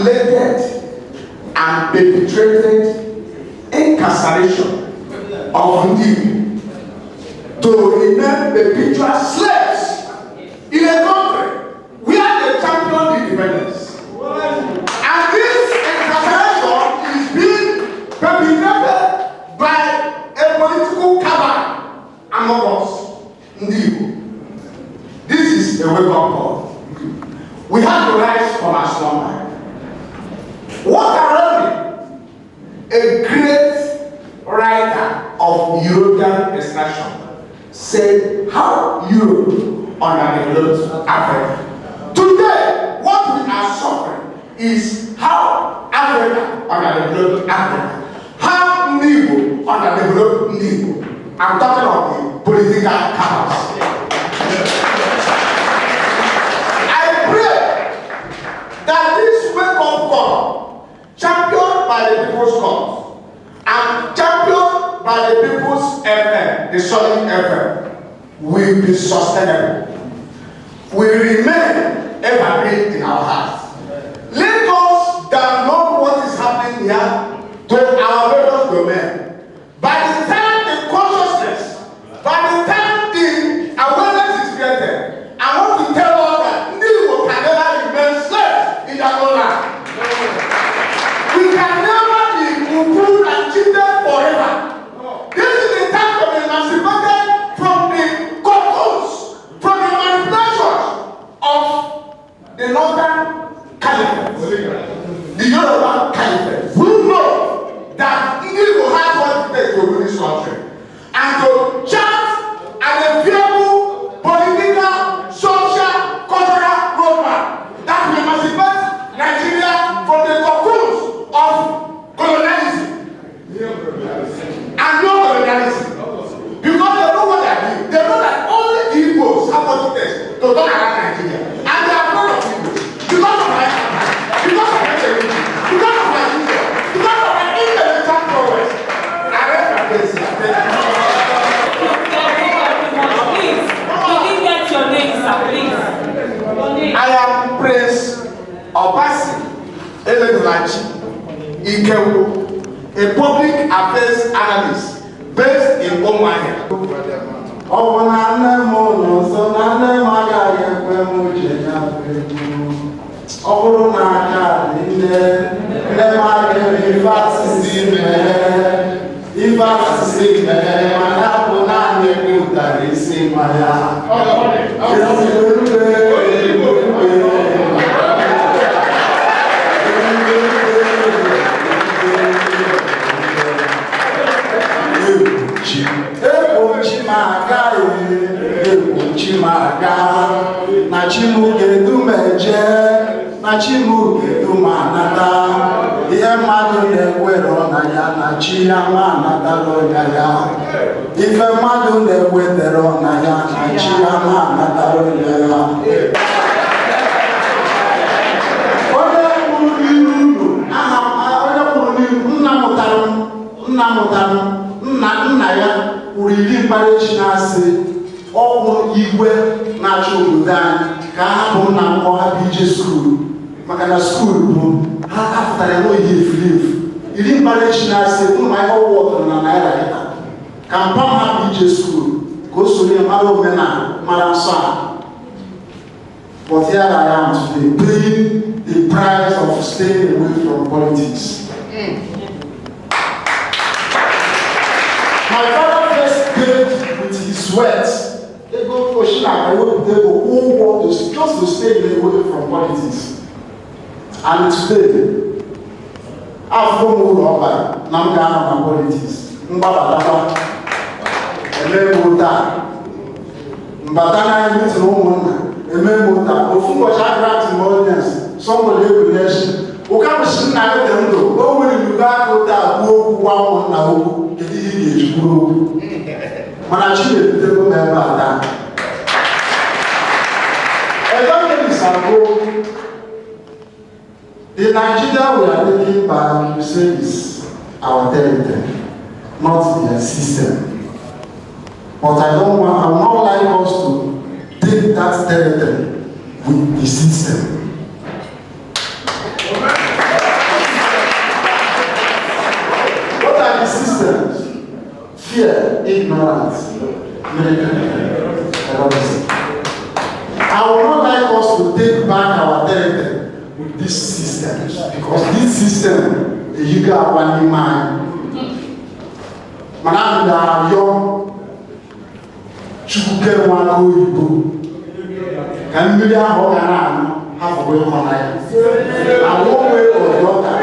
manipulated and perpetrated incarceration of Ndi to remain perpetual slaves in a country where they championed independence. And this incarceration is being perpetrated by a political cabal among us, Ndi. This is a wake-up call. We have to rise from our slumber. What around a great writer of European extraction said how Europe underdeveloped Africa. Today, what we are suffering is how Africa underdeveloped Africa. How Igbo underdeveloped Igbo. I'm talking of the political cabals. I pray that this wake-up call, championed by the People's Cause and championed by the People's FM, the Solid FM, will be sustainable. Will remain evergreen in our hearts. Let us download what is happening here to our various domain. By the time the consciousness, by the time the awareness is created, I want to tell us that Igbo can never remain slaves in their own land. We can never be fooled and cheated forever. This is the time to be emancipated from the cocoons, from the manipulations of the northern caliphate, the Yoruba caliphate, who know that Igbo has what it takes to rule this country, and to chart an enviable political, social, cultural roadmap that will emancipate Nigeria from the cocoons of colonialism and neo-colonialism. Because they know what they are doing. They know that only the Igbos have what it takes to turn around Nigeria. And they are afraid of Igbos. Because of my because of my religion, because of my future, because of my intellectual progress. I rest my case here. Please, we didn't get your name, sir, please. I am Prince Obasi Eledulachi Ikewu, a public affairs analyst based in Umuahia. Na chimuge dumeje, na chimuge dumanata. Ihe mmadụ na-ewere na ya na chi ya ma anatalo ya. Ife mmadụ na-ewetere na ya na chi ya ma anatalo ya. Onye kwuru n'iru aha onye kwuru n'iru nna mụtara nna ya kwuru iri mkparịchi na-asị ọ bụ igwe na-achị obodo anyị ka ha bụ nna mmụọ ha bụ ije skuulu maka na skuulu bụ ha apụtara n'oyi efulefu iri mkparịchi na-asị ụmụ ma ihe ọwụwa ọtọrọ na naira kịta ka mpa ha bụ ije skuulu ka o sonye mara omenala mara nsọ a. But here I am today paying the price of staying away from politics. My father first paid with his sweat. They go for Shina, who want to just to stay away from politics. And today, I've come over now on politics. Mbaba, Ememota, Mbatana, and Mona, Ememota, Ofungo Chagrat in audience, somebody will nation. Who comes in at them, go will you got that who one now, get it group. When I choose to remember that, the Nigeria we are taking back, you say, is our territory, not their system. But I would not like us to take that territory with the system. fear, ignorance, I would not like us to take back our territory with this system, because this system, you got one in mind. Madam, the young children want to go. Can we have a way on life? And one way or the other,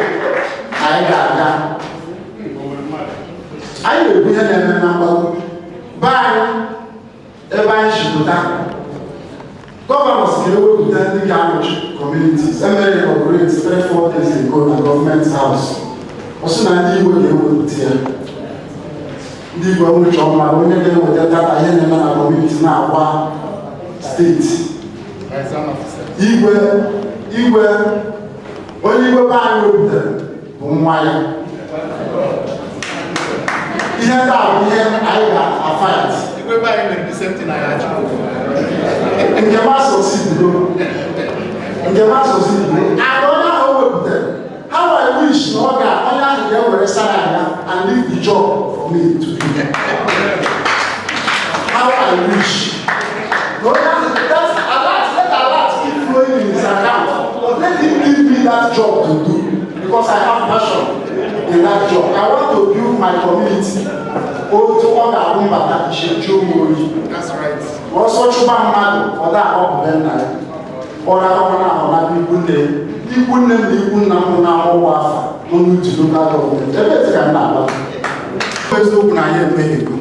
I got that. I will be a number by a bunch of that. Governors go to the Gamish communities. Somebody operates 3-4 days ago in the government house. Also, I deal with you here. The government of my own name with that I hear them in our community now. One state. Igwe, when you go back with them, why? Here I got a fight. You go back and the same thing I had to in the mass of city, in the mass of city, I don't know with them. How I wish no God only the restaurant and leave the job for me to do. How I wish. No, that's let Allah keep flowing in his account. But let him give me that job to do, because I have passion in that job. I want to build my community. That's right. Also, Chuba or that of Ben, or I want to be good. You wouldn't now wafa, only to look at all. Everything I first open I hear Mexico.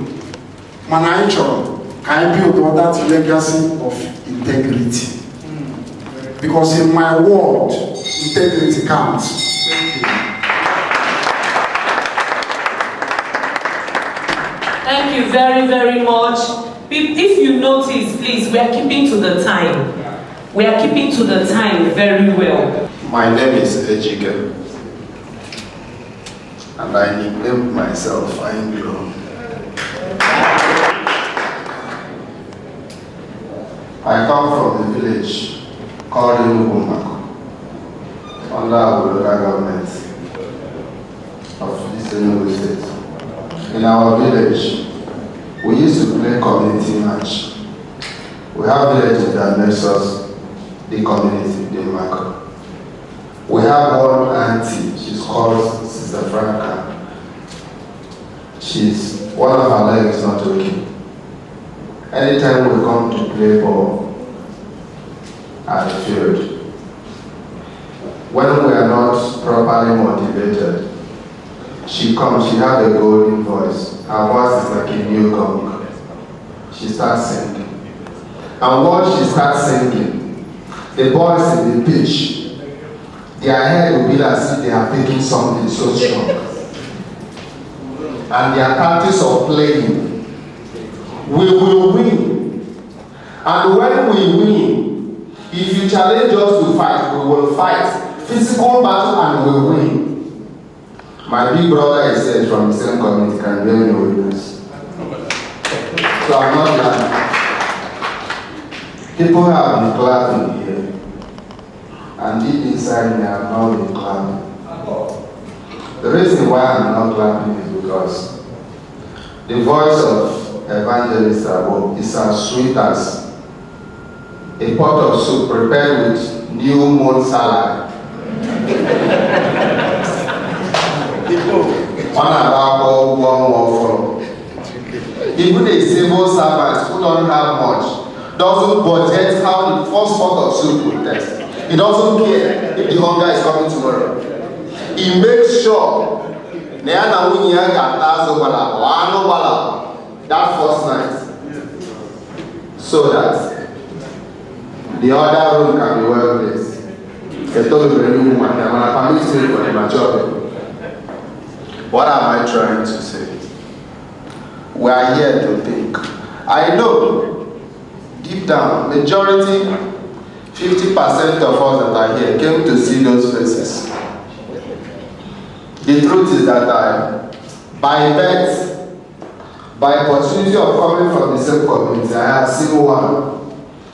Manaicho, can build that legacy of integrity. Because in my world, integrity counts. Thank you very, very much. If you notice, please, we are keeping to the time. We are keeping to the time very well. My name is Ejike, and I nicknamed myself Anglo. I come from a village called Enugumako, under our local government of this Enugu State. In our village, we used to play community match. We have villages that makes us the community, the Mako. We have one auntie, she's called Sister Franca. One of her legs is not okay. Anytime we come to play ball at the field, when we are not properly motivated, she comes, she has a golden voice. Her voice is like a new gong. She starts singing. And once she starts singing, the boys in the pitch, their head will be as if they are taking something so strong. And their practice of playing, we will win. And when we win, if you challenge us to fight, we will fight. Physical battle and we will win. My big brother is said from the same community, can bear no witness. So I'm not lying. People have been clapping here. And deep inside me, I have not been clapping. The reason why I'm not clapping is because the voice of Evangelist Abo is as sweet as a pot of soup prepared with new moon salad. Even a civil servant who don't have much doesn't budget how the first pot of soup will taste. He doesn't care if the hunger is coming tomorrow. He makes sure that first night, so that the other room can be well placed. What am I trying to say? We are here to think. I know, deep down, majority, 50% of us that are here came to see those faces. The truth is that by birth, by opportunity of coming from the same community, I have seen one,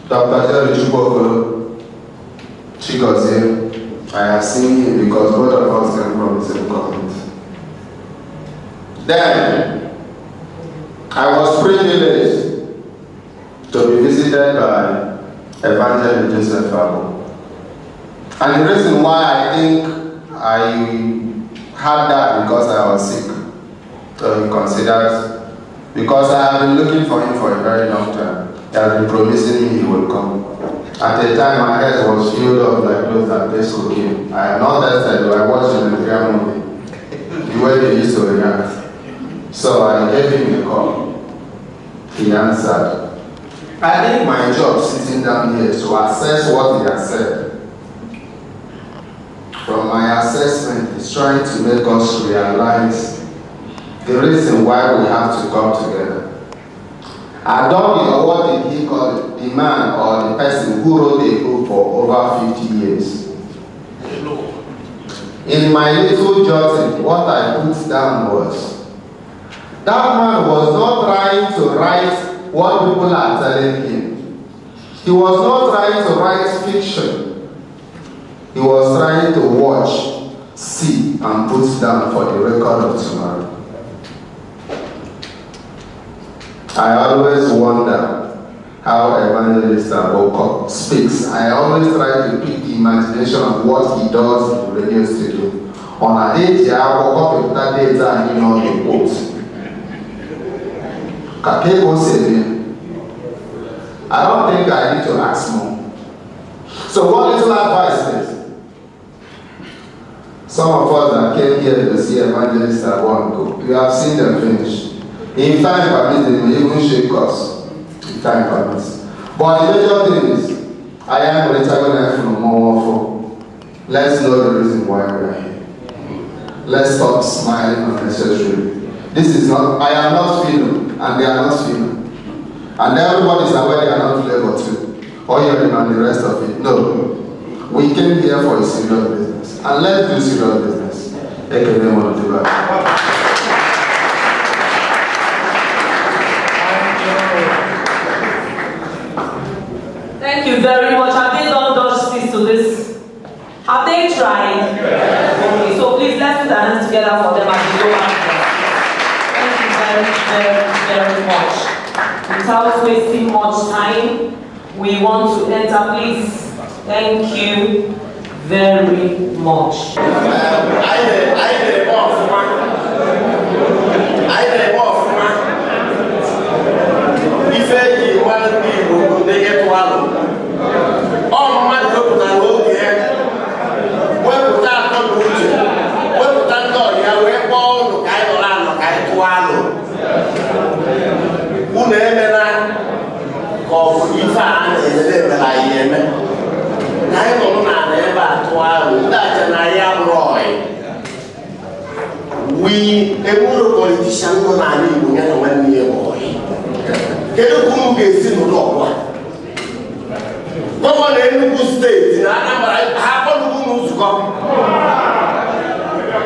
Dr. Jerry Chubokolo, Chigozie. I have seen him because both of us came from the same community. Then, I was privileged to be visited by Evangelist Joseph Abu. And the reason why I think I had that because I was sick. So he considered, because I have been looking for him for a very long time. He has been promising me he will come. At the time, my head was filled up like those that taste cocaine. I have not tested, but I watched the Nigerian movie, the way they used to react. So I gave him a call. He answered. I think my job sitting down here is to assess what he has said. From my assessment, is trying to make us realize the reason why we have to come together. Adobe, or what did he call it? The man or the person who wrote a book for over 50 years. In my little jotting, what I put down was, that man was not trying to write what people are telling him. He was not trying to write fiction. He was trying to watch, see, and put down for the record of tomorrow. I always wonder how Evangelist Aboko speaks. I always try to pick the imagination of what he does in the radio studio. On a date, I woke up with that data and you know the quotes. Kakeko said, I don't think I need to ask more. So what little advice is? Some of us that came here to see Evangelist Aboko, we have seen them finish. In time permits, they may even shake us. In time permits. But the major thing is, I am retiring from more. Let's know the reason why we are here. Let's stop smiling unnecessarily. This is not, I am not feeling, and they are not feeling. And everybody is aware they are not flavor too. Or hearing on the rest of it. No. We came here for a serious business. And let's do serious business. Thank you very much. Have they done justice to this? Have they tried? Yes. Okay, so please let's put our hands together for them as we go back there. Thank you very much. Without wasting much time, we want to enter, please. Thank you very much. We a politician no na ni wo nya na ni e boy. Kedu ku mu ge si no do kwa. Go na Enugu state na Anambra ha ko du mu zuko.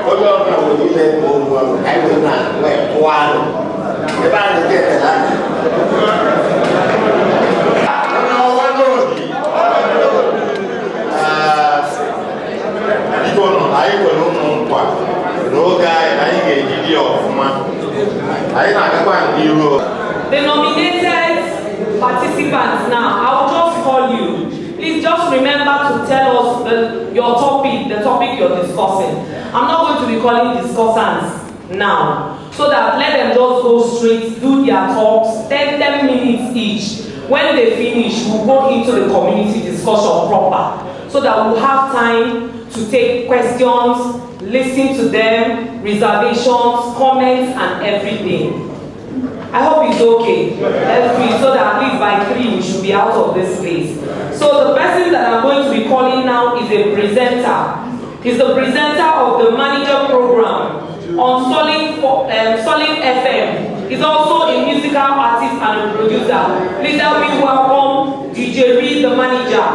Ko yo na wo ni le ko wo ai wo na we kwa no. E ba ni ke te la. The nominated participants now, I'll just call you. Please just remember to tell us your topic, the topic you're discussing. I'm not going to be calling discussants now, so that let them just go straight, do their talks, 10 minutes each. When they finish, we'll go into the community discussion proper, so that we'll have time to take questions, listen to them, reservations, comments, and everything. I hope it's okay. Let's do it so that at least by 3 we should be out of this place. So the person that I'm going to be calling now is a presenter. He's the presenter of the manager program on Solid FM. He's also a musical artist and a producer. Please help me welcome DJ Reed, the manager.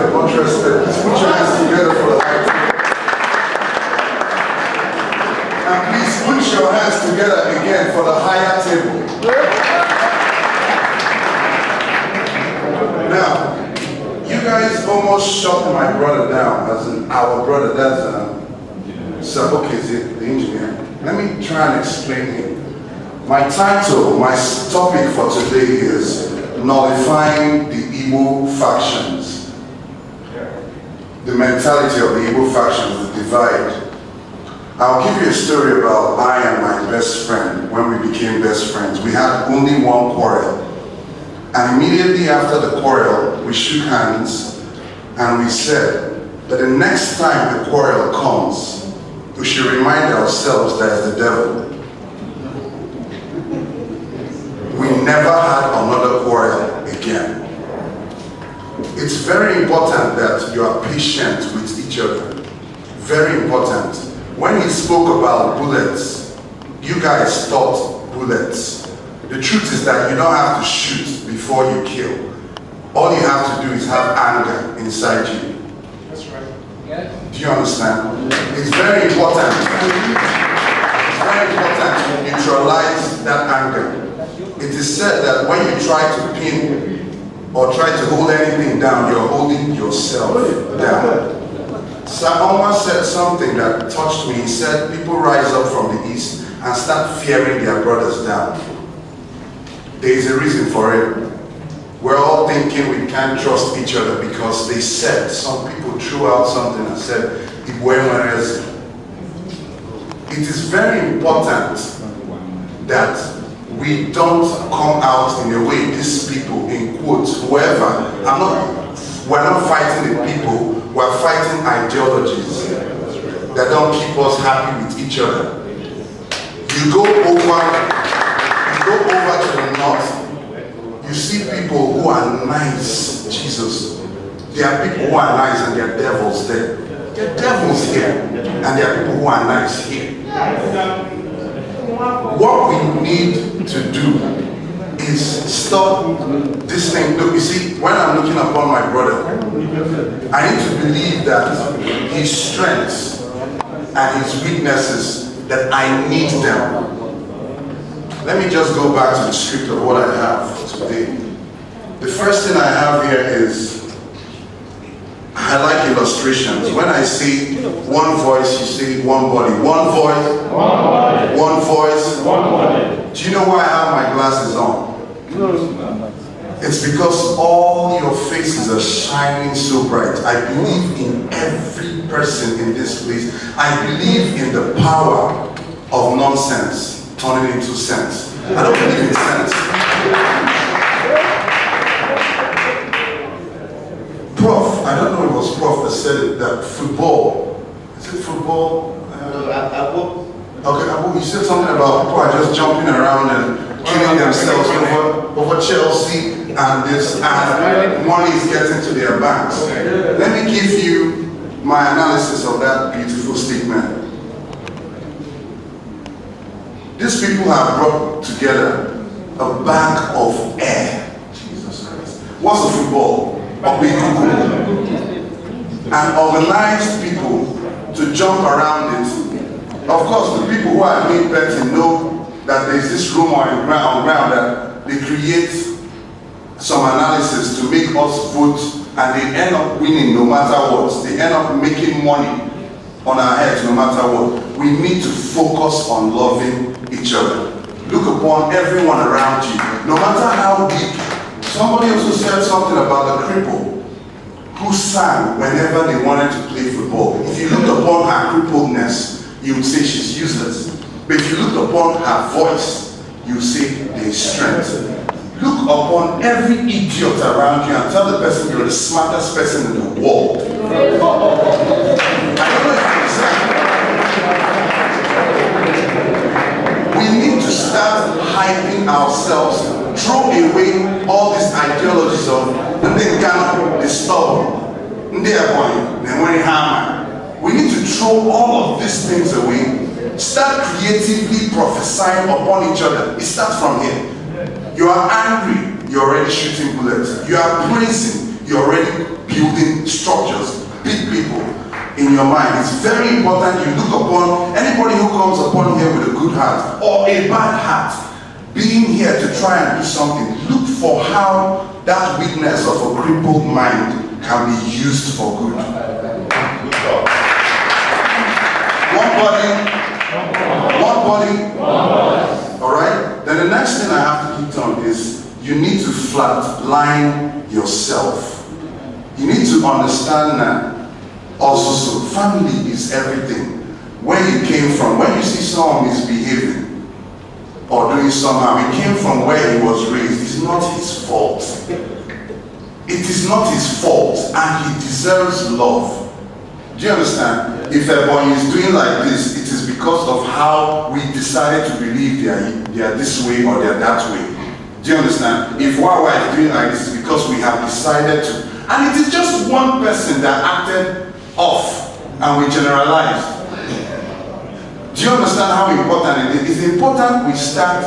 Much respect. Let's put your hands together for the high table. before shutting my brother down, as in our brother, that's the engineer. Let me try and explain him. My title, my topic for today is nullifying the Igbo factions. The mentality of the Igbo factions, the divide. I'll give you a story about I and my best friend. When we became best friends, we had only one quarrel. And immediately after the quarrel, we shook hands and we said that the next time the quarrel comes, we should remind ourselves that it's the devil. We never had another quarrel again. It's very important that you are patient with each other. Very important. When he spoke about bullets, you guys thought bullets. The truth is that you don't have to shoot before you kill. All you have to do is have anger inside you. That's right. Yeah. Do you understand? It's very important. It's very important to neutralize that anger. It is said that when you try to pin or try to hold anything down, you're holding yourself down. Sir said something that touched me. He said people rise up from the east and start fearing their brothers down. There is a reason for it. We're all thinking we can't trust each other because they said, some people threw out something and said, it is very important that we don't come out in a way, these people, in quotes, whoever, we're not fighting the people, we're fighting ideologies that don't keep us happy with each other. You go over to the north, you see people who are nice, Jesus. There are people who are nice and there are devils there. There are devils here, and there are people who are nice here. What we need to do is stop this thing. Look, you see, when I'm looking upon my brother, I need to believe that his strengths and his weaknesses, that I need them. Let me just go back to the script of what I have today. The first thing I have here is, I like illustrations. When I say one voice, you say one body. One voice, one body. One voice, one body. Do you know why I have my glasses on? It's because all your faces are shining so bright. I believe in every person in this place. I believe in the power of nonsense turning into sense. I don't believe in sense. Prof, I don't know if it was Prof that said it, that football, is it football? Okay, you said something about people are just jumping around and killing themselves over Chelsea and this, and money is getting to their banks. Let me give you my analysis of that beautiful statement. These people have brought together a bank of air. Jesus Christ. What's a football? And organized people to jump around it. Of course, the people who are made betting know that there is this rumor on ground that they create some analysis to make us vote, and they end up winning no matter what. They end up making money on our heads no matter what. We need to focus on loving each other. Look upon everyone around you, no matter how deep. Somebody also said something about the cripple who sang whenever they wanted to play football. If you looked upon her crippledness, you would say she's useless. But if you looked upon her voice, you would say there is strength. Look upon every idiot around you and tell the person you're the smartest person in the world. I don't know if you understand. We need to start hyping ourselves, throw away all these ideologies of and they cannot disturb. We need to throw all of these things away. Start creatively prophesying upon each other. It starts from here. You are angry, you're already shooting bullets. You are praising, you're already building structures, big people in your mind. It's very important you look upon anybody who comes upon here with a good heart or a bad heart. being here to try and do something, look for how that weakness of a crippled mind can be used for good. One body. All right? Then the next thing I have to hit on is you need to flatline yourself. You need to understand that also, so family is everything. Where you came from, when you see someone misbehaving or doing somehow, he came from where he was raised. It's not his fault. It is not his fault, and he deserves love. Do you understand? If a boy is doing like this, it is because of how we decided to believe they are this way or they are that way. Do you understand? If Wawa is doing like this, it's because we have decided to. And it is just one person that acted off and we generalized. Do you understand how important it is? It's important we start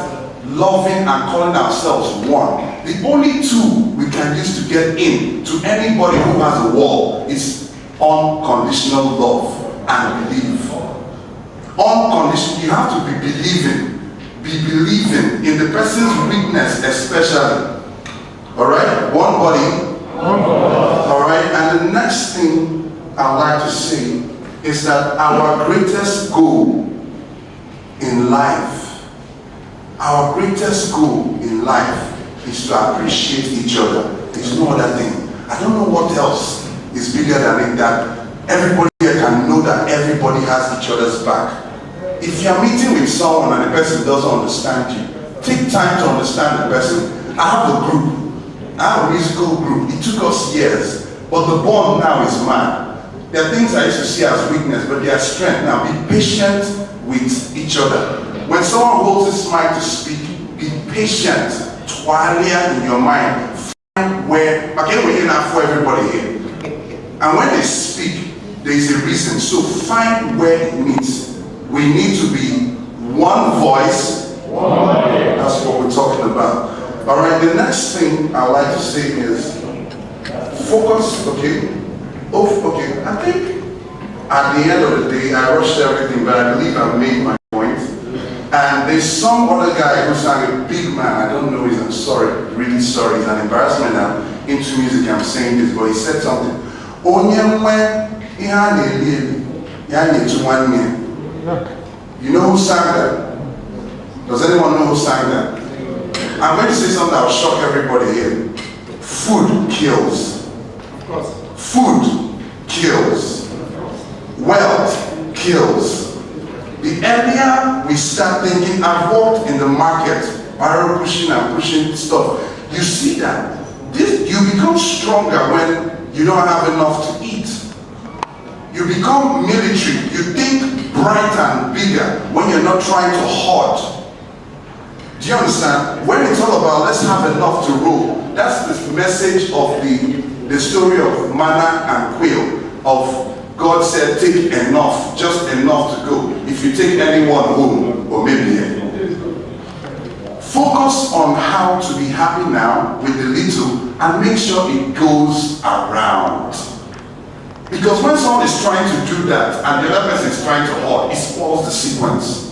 loving and calling ourselves one. The only tool we can use to get in to anybody who has a wall is unconditional love and belief. Unconditional, you have to be believing in the person's weakness especially. Alright? One body. Alright? And the next thing I'd like to say is that our greatest goal in life, is to appreciate each other. There's no other thing. I don't know what else is bigger than it, that everybody here can know that everybody has each other's back. If you're meeting with someone and the person doesn't understand you, take time to understand the person. I have a group. I have a musical group. It took us years, but the bond now is mad. There are things I used to see as weakness, but they are strength. Now be patient with each other. When someone holds his mic to speak, be patient. Twalia in your mind. Find where, we're not for everybody here. And when they speak, there is a reason. So find where it meets. We need to be one voice. That's what we're talking about. All right, the next thing I like to say is focus, okay? I think at the end of the day, I rushed everything, but I believe I've made my point. And there's some other guy who's like a big man. I don't know his, I'm sorry, really sorry. It's an embarrassment. I'm into music, I'm saying this, but he said something. You know who sang that? Does anyone know who sang that? I'm going to say something that will shock everybody here. Food kills. Of course. Food kills. Wealth kills. The earlier we start thinking, I've worked in the market, barrel pushing and pushing stuff. You see that you become stronger when you don't have enough to eat. You become military. You think brighter and bigger when you're not trying to hoard. Do you understand? When it's all about let's have enough to roll, that's the message of the story of manna and quail. Of God said, take enough, just enough to go. If you take anyone home, or maybe focus on how to be happy now with the little and make sure it goes around. Because when someone is trying to do that and the other person is trying to hoard, it spoils the sequence.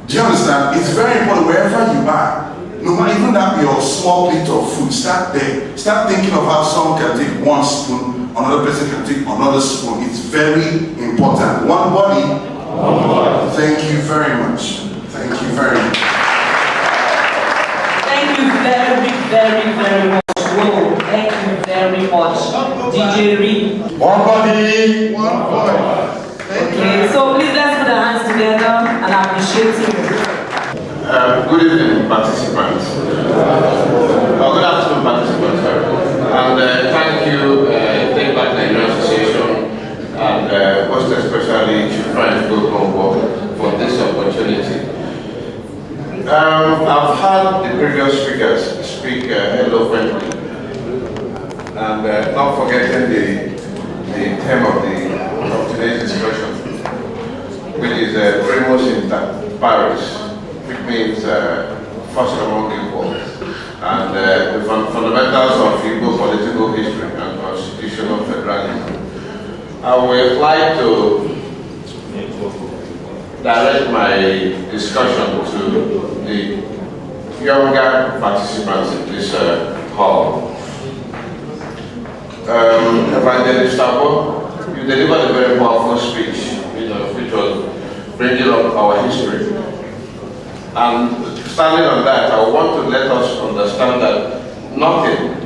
Do you understand? It's very important wherever you are. No matter even that your small plate of food, start there. Start thinking of how someone can take one spoon, another person can take another spoon. It's very important. One body. Thank you very much. Thank you very much. Thank you very, very, very much. Whoa, thank you very much, DJ Reed. One body. Okay, so please let's put our hands together and appreciate him. Good evening, participants. Good afternoon, participants. And thank you, Dayback Nigerian Association, and most especially Friends Go Congo for this opportunity. I've heard the previous speakers speak eloquently, and not forgetting the theme of today's discussion, which is primus inter pares, which means first among equals, and the fundamentals of Igbo political history and constitutional federalism. I would like to direct my discussion to the younger participants in this hall. Evangelist Sabo, you delivered a very powerful speech, which was bringing up our history. And standing on that, I want to let us understand that nothing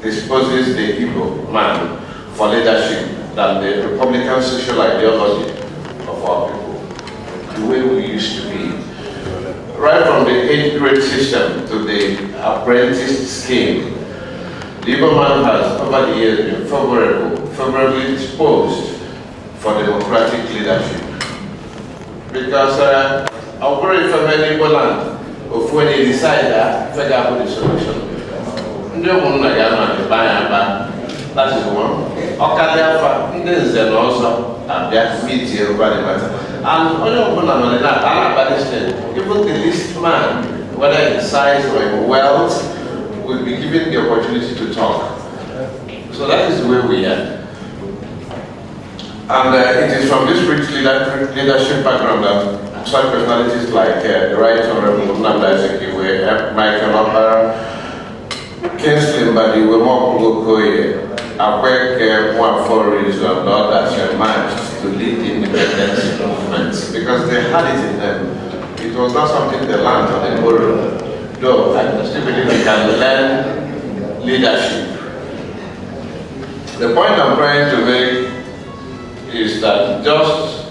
disposes the Igbo man for leadership than the Republican social ideology of our people, the way we used to be. Right from the 8th grade system to the apprentice scheme, the Igbo man has over the years been favorably disposed for democratic leadership. Because I'm very familiar with Igbo land of when they decide that figure out the solution. That is one. Okadafa, Ndenzen also, and that meets everybody matter. And even the least man, whether in size or in wealth, will be given the opportunity to talk. So that is the way we are. And it is from this rich leadership background that such personalities like the Right Honorable Nnamdi Azikiwe, Michael Opara, Kingsley Mbadi, Wemo Okoye, Akweke Mwaforis, and others emerged to lead the independence movement because they had it in them. It was not something they learned or they borrowed. Though I still believe we can learn leadership. The point I'm trying to make is that just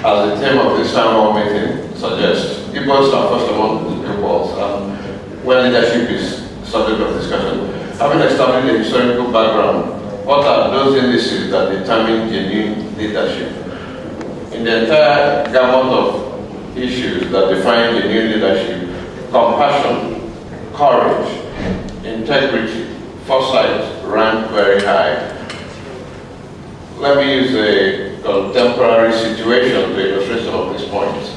as the theme of this town hall meeting suggests, Igbos are first among the equals, and when leadership is subject of discussion, having established a historical background, what are those indices that determine genuine leadership? In the entire gamut of issues that define genuine leadership, compassion, courage, integrity, foresight rank very high. Let me use a contemporary situation to illustrate some of these points.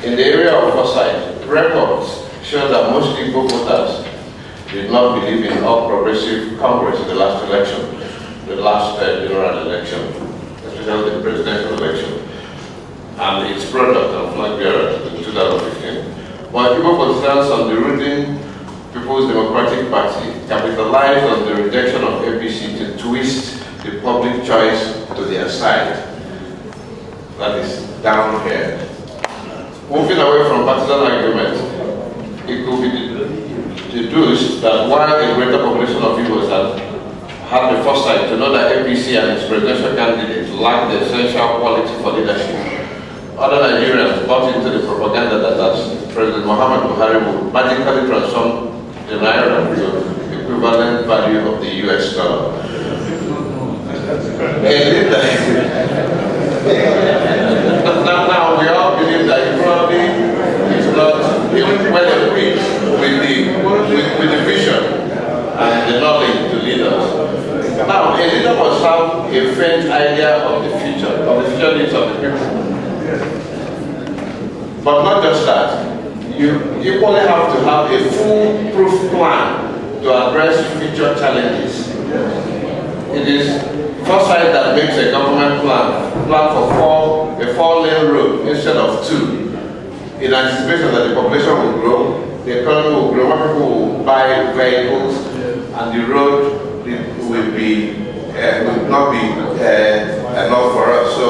In the area of foresight, records show that most Igbo voters did not believe in all progressive Congress in the last election, the last general election, especially the presidential election, and its product and flag bearers in 2015. While Igbo concerns on the ruling People's Democratic Party capitalized on the rejection of APC to twist the public choice to their side. That is down here. Moving away from partisan argument, it could be deduced that while a greater population of Igbos had the foresight to know that APC and its presidential candidate lacked the essential quality for leadership, other Nigerians bought into the propaganda that President Muhammad Buhari would magically transform the Naira to the equivalent value of the US dollar. Now we all believe that he probably is not well equipped with the vision and the knowledge to lead us. Now, a leader must have a faint idea of the future needs of the people. But not just that, you equally have to have a foolproof plan to address future challenges. It is foresight that makes a government plan for a four-lane road instead of two, in anticipation that the population will grow, the economy will grow, more people will buy vehicles, and the road will not be enough for us. So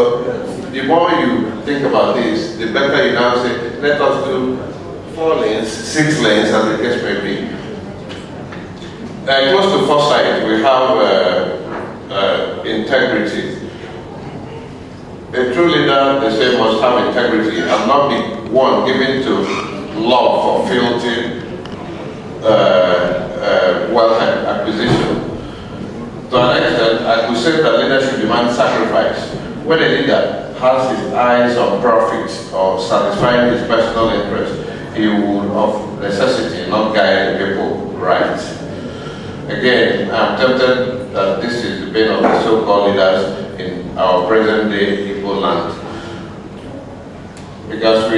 the more you think about this, the better you now say, let us do 4 lanes, 6 lanes, as the case may be. Close to foresight, we have integrity. A true leader, they say, must have integrity and not be one given to love for filthy wealth acquisition. To an extent, I could say that leadership demands sacrifice. When a leader has his eyes on profit or satisfying his personal interest, he would, of necessity, not guide the people right. Again, I'm tempted that this is the bane of the so-called leaders in our present-day Igbo land. Because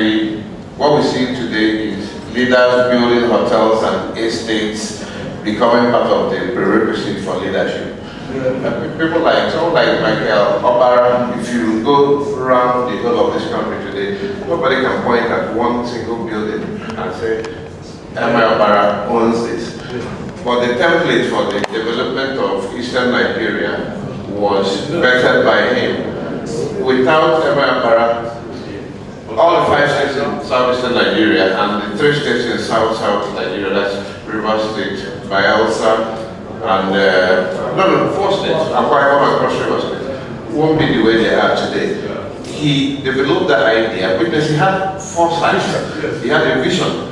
what we see today is leaders building hotels and estates becoming part of the prerequisite for leadership. People like, someone like Michael Opara, if you go around the whole of this country today, nobody can point at one single building and say, Emeobara owns it. But the template for the development of Eastern Nigeria was vetted by him. Without Emeobara, all the 5 states in southeastern Nigeria and the 3 states in south Nigeria, that's Rivers State, Bayelsa, and 4 states, Akwa Ibom and Cross River State, won't be the way they are today. He developed that idea because he had foresight, he had a vision.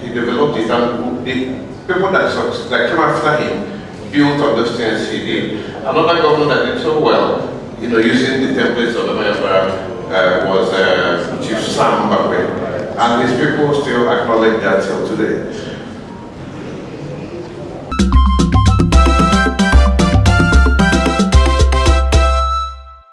He developed it, and the people that came after him built on those things he did. Another governor that did so well, using the templates of the Emeobara was Chief Sam Mbakwe, and his people still acknowledge that till today.